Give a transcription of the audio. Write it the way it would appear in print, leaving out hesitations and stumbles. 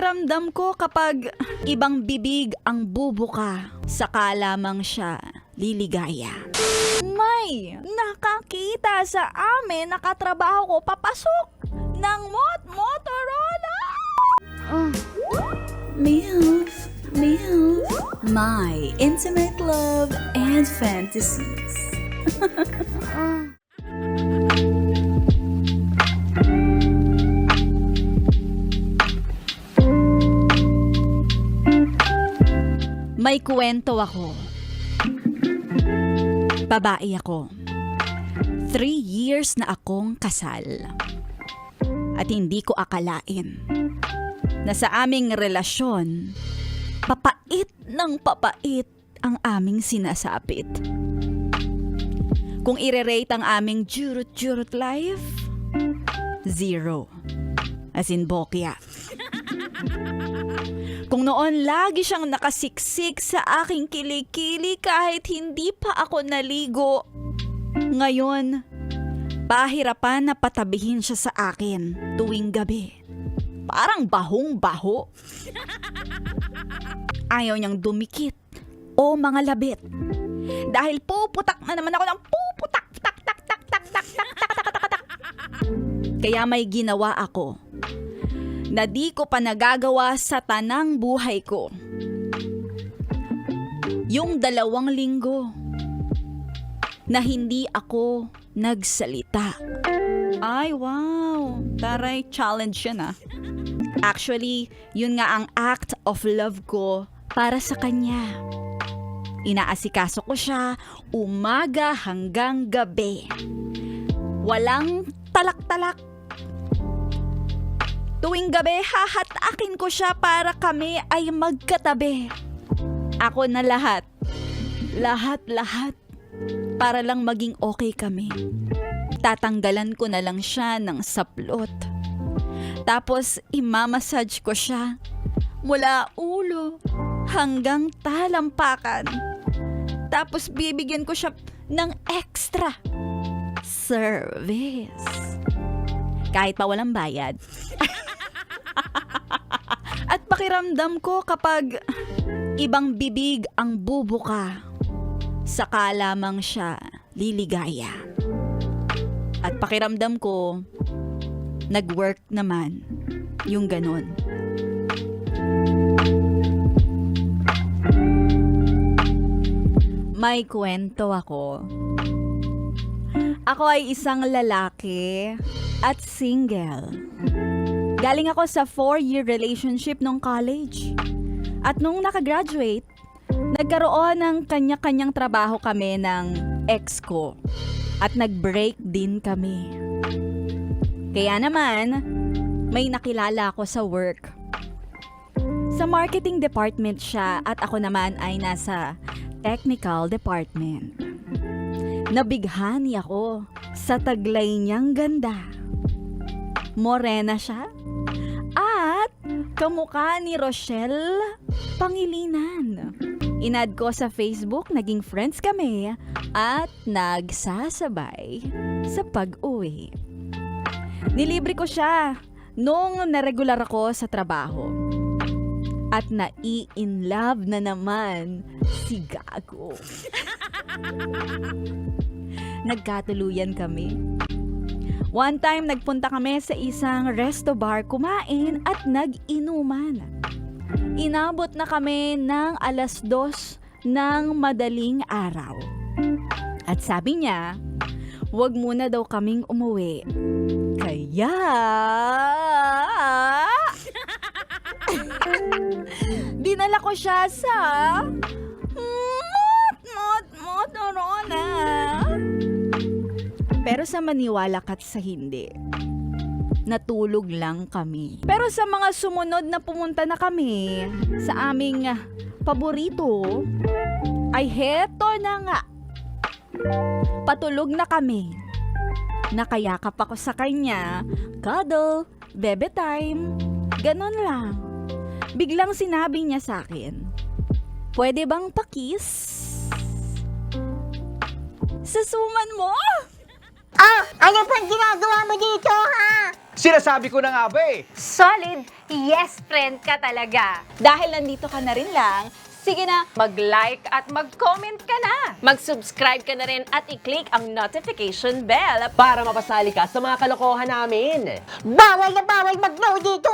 pakiramdam ko kapag ibang bibig ang bubuka, saka lamang siya liligaya. May nakakita sa amin nakatrabaho ko papasok ng Motorola. MILF, my intimate love and fantasies. May kwento ako. Babae ako. 3 years na akong kasal. At hindi ko akalain na sa aming relasyon, papait ng papait ang aming sinasapit. Kung ire-rate ang aming jurut-jurut life, 0. As in bokya. Kung noon lagi siyang nakasiksik sa aking kilikili kahit hindi pa ako naligo, ngayon, pahirapan na patabihin siya sa akin tuwing gabi. Parang bahong-baho. Ayaw niyang dumikit o mga labit. Dahil puputak na naman ako ng puputak, tak, tak, tak, tak, tak, tak, tak, tak, tak, tak. Kaya may ginawa ako na di ko pa nagagawa sa tanang buhay ko. Yung 2 linggo na hindi ako nagsalita. Ay, wow! Taray, challenge yan ah. Actually, yun nga ang act of love ko para sa kanya. Inaasikaso ko siya umaga hanggang gabi. Walang talak-talak. Tuwing gabi, hahatakin ko siya para kami ay magkatabi. Ako na lahat. Lahat. Para lang maging okay kami. Tatanggalan ko na lang siya ng saplot. Tapos, imamassage ko siya mula ulo hanggang talampakan. Tapos, bibigyan ko siya ng extra service. Kahit pa walang bayad. At pakiramdam ko kapag ibang bibig ang bubuka, saka lamang siya liligaya. At pakiramdam ko, nag-work naman yung ganon. May kwento ako. Ako ay isang lalaki at single. Galing ako sa 4-year relationship nung college. At nung nakagraduate, nagkaroon ng kanya-kanyang trabaho kami ng ex ko. At nag-break din kami. Kaya naman, may nakilala ako sa work. Sa marketing department siya at ako naman ay nasa technical department. Nabighani ako sa taglay niyang ganda. Morena siya at kamukha ni Rochelle Pangilinan. Inad ko sa Facebook, naging friends kami at nagsasabay sa pag-uwi. Nilibre ko siya nung naregular ako sa trabaho. At nai-in love na naman si Gago. Nagkatuluyan kami. One time, nagpunta kami sa isang resto bar kumain at nag-inuman. Inabot na kami ng 2:00 ng madaling araw. At sabi niya, wag muna daw kaming umuwi. Kaya... dinala ko siya sa... Motorola. Pero sa maniwala ka't sa hindi, natulog lang kami. Pero sa mga sumunod na pumunta na kami sa aming paborito, ay heto na nga. Patulog na kami. Nakayakap ako sa kanya, cuddle, bebe time, ganon lang. Biglang sinabi niya sa akin, pwede bang pakis? Sa suman mo? Ah! Ano bang ginagawa mo dito, ha? Sinasabi ko na nga ba eh. Solid yes friend ka talaga. Dahil nandito ka na rin lang, sige na, Mag-like at mag-comment ka na. Mag-subscribe ka na rin at i-click ang notification bell para mapasali ka sa mga kalokohan namin. Bawal na bawal mag-no dito!